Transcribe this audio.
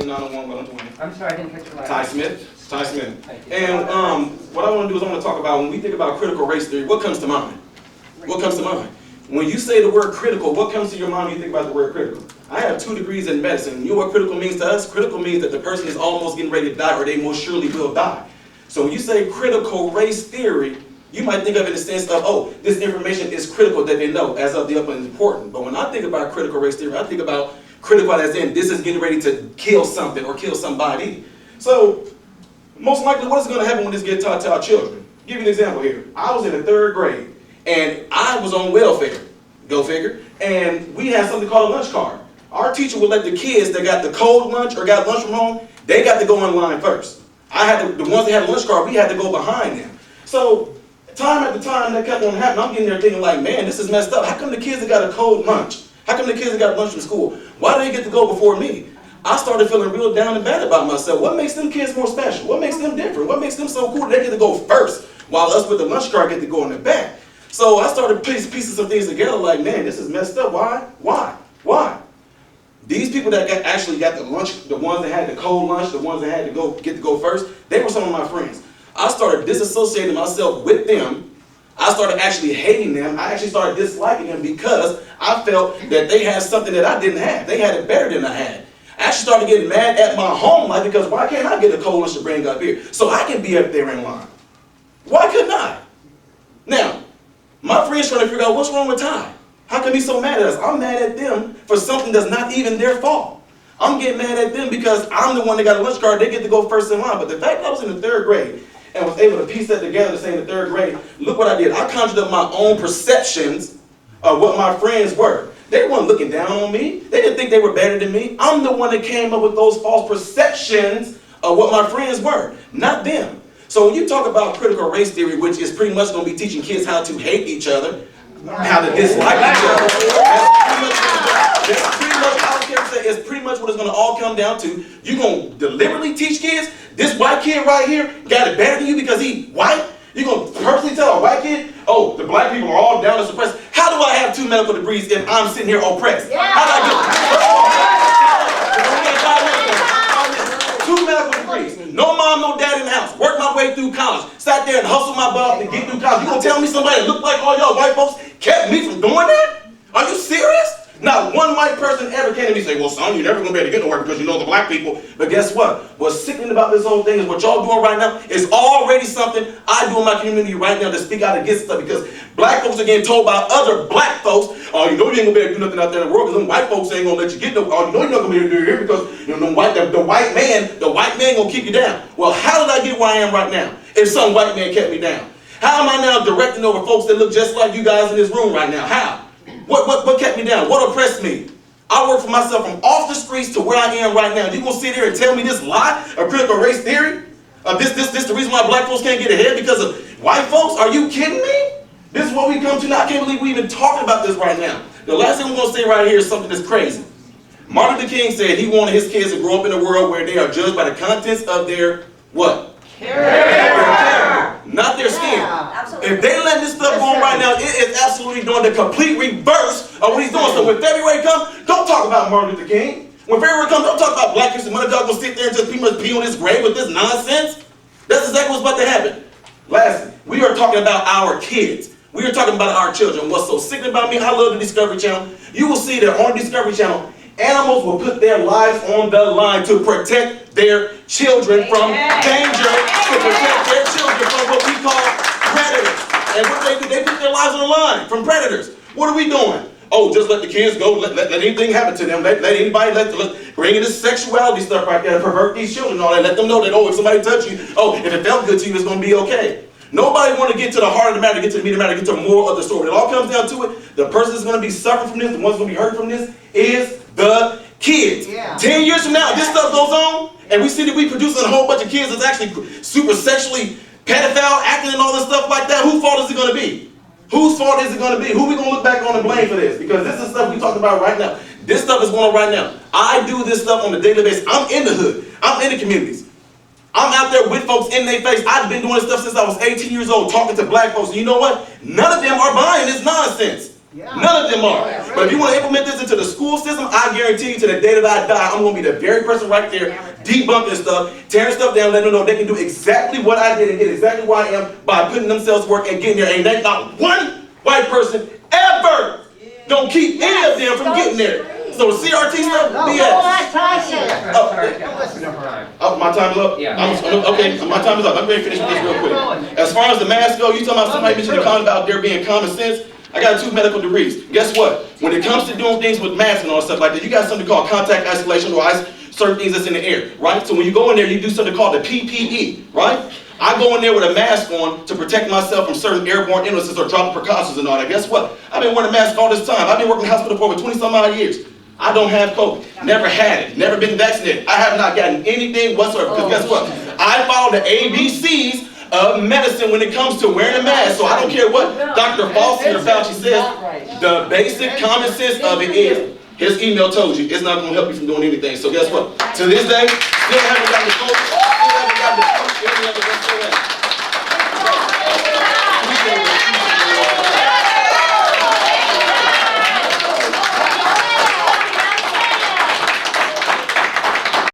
901 Wellington Way. I'm sorry, I didn't catch your last Ty Smith. Ty Smith. Thank you. And what I want to do is I want to talk about, when we think about critical race theory, what comes to mind? What comes to mind? When you say the word critical, what comes to your mind when you think about the word critical? I have 2 degrees in medicine. You know what critical means to us? Critical means that the person is almost getting ready to die, or they most surely will die. So when you say critical race theory, you might think of it in the sense of, oh, this information is critical that they know, as of the up and important. But when I think about critical race theory, I think about critical as in this is getting ready to kill something or kill somebody. So most likely, what is going to happen when this gets taught to our children? I'll give you an example here. I was in the 3rd grade, and I was on welfare, go figure, and we had something called a lunch card. Our teacher would let the kids that got the cold lunch or got lunch from home, they got to go in line first. The ones that had a lunch card, we had to go behind them. So time after time that kept on happening, I'm getting there thinking like, man, this is messed up. How come the kids that got a cold lunch? How come the kids that got lunch from school? Why do they get to go before me? I started feeling real down and bad about myself. What makes them kids more special? What makes them different? What makes them so cool that they get to go first, while us with the lunch card get to go in the back? So I started piecing some things together like, man, this is messed up. Why? These people that actually got the lunch, the ones that had the cold lunch, the ones that had to get to go first, they were some of my friends. I started disassociating myself with them. I started actually hating them. I actually started disliking them because I felt that they had something that I didn't have. They had it better than I had. I actually started getting mad at my home life because why can't I get a cold lunch to bring up here so I can be up there in line? Why couldn't I? Now, my friends trying to figure out what's wrong with Ty. How come he's so mad at us? I'm mad at them for something that's not even their fault. I'm getting mad at them because I'm the one that got a lunch card. They get to go first in line. But the fact that I was in the 3rd grade and was able to piece that together to say in the 3rd grade, look what I did. I conjured up my own perceptions of what my friends were. They weren't looking down on me. They didn't think they were better than me. I'm the one that came up with those false perceptions of what my friends were, not them. So when you talk about critical race theory, which is pretty much going to be teaching kids how to hate each other, how to dislike each other, it's pretty much what it's going to all come down to. You're going to deliberately teach kids, this white kid right here got it better than you because he white? You're going to personally tell a white kid, oh, the black people are all down and suppressed. How do I have 2 medical degrees if I'm sitting here oppressed? Yeah. How do I get 2 medical degrees? No mom, no dad in the house. Worked my way through college. Sat there and hustled my butt to get through college. You going to tell me somebody that looked like all y'all white folks kept me from doing that? Are you serious? Not one white person ever came to me and say, well, son, you're never going to be able to get nowhere because you know the black people. But guess what? What's sickening about this whole thing is what y'all doing right now is already something I do in my community right now to speak out against stuff, because black folks are getting told by other black folks, oh, you know you ain't going to be able to do nothing out there in the world because them white folks ain't going to let you get no, oh, you know you're not going to be able to do it here because you know, the white man going to keep you down. Well, how did I get where I am right now if some white man kept me down? How am I now directing over folks that look just like you guys in this room right now? How? What kept me down? What oppressed me? I work for myself from off the streets to where I am right now. You gonna sit here and tell me this lie of critical race theory? This the reason why black folks can't get ahead because of white folks? Are you kidding me? This is what we come to now. I can't believe we even talking about this right now. The last thing we're gonna say right here is something that's crazy. Martin Luther King said he wanted his kids to grow up in a world where they are judged by the contents of their what? Character. Not their skin. If they let this stuff go on right now, it is absolutely doing the complete reverse of what he's doing. So when February comes, don't talk about Martin Luther King. When February comes, don't talk about Black History Month. Y'all gonna sit there and just pretty much pee on his grave with this nonsense? That's exactly what's about to happen. Lastly, we are talking about our kids. We are talking about our children. What's so sickening about me, I love the Discovery Channel. You will see that on Discovery Channel, animals will put their lives on the line to protect their children from danger, to protect their children from what we call predators. And what they do, they put their lives on the line from predators. What are we doing? Oh, just let the kids go, let anything happen to them, let anybody, let bring in this sexuality stuff right there, pervert these children and all that, let them know that, oh, if somebody touch you, oh, if it felt good to you, it's going to be okay. Nobody want to get to the heart of the matter, get to the meat of the matter, get to the moral of the story. It all comes down to it. The person that's going to be suffering from this, the one's going to be hurt from this, is the kids. Yeah. 10 years from now, this stuff goes on, and we see that we producing a whole bunch of kids that's actually super sexually pedophile, acting and all this stuff like that. Whose fault is it going to be? Whose fault is it going to be? Who are we going to look back on and blame for this? Because this is stuff we talking about right now. This stuff is going on right now. I do this stuff on a daily basis. I'm in the hood. I'm in the communities. I'm out there with folks in their face. I've been doing this stuff since I was 18 years old, talking to black folks. And you know what? None of them are buying this nonsense. None of them are. But if you want to implement this into the school system, I guarantee you to the day that I die, I'm going to be the very person right there debunking stuff, tearing stuff down, letting them know they can do exactly what I did and get exactly where I am by putting themselves to work and getting there. And there's not one white person ever going to keep any of them from getting there. So the CRT stuff, BS. My time is up? Yeah. Okay, my time is up. I'm going to finish with this real quick. As far as the mask go, you talking about somebody mentioned the comment about there being common sense. I got 2 medical degrees. Guess what? When it comes to doing things with masks and all stuff like that, you got something called contact isolation or certain things that's in the air, right? So when you go in there, you do something called the PPE, right? I go in there with a mask on to protect myself from certain airborne illnesses or dropping precautions and all that. Guess what? I've been wearing a mask all this time. I've been working in the hospital for over 20-some odd years. I don't have COVID. Never had it. Never been vaccinated. I have not gotten anything whatsoever. Because guess what? I follow the ABCs of medicine when it comes to wearing a mask. So I don't care what Dr. Fauci or Fauci says. The basic common sense of it is, his email told you, it's not going to help you from doing anything. So guess what? To this day, still haven't gotten the COVID.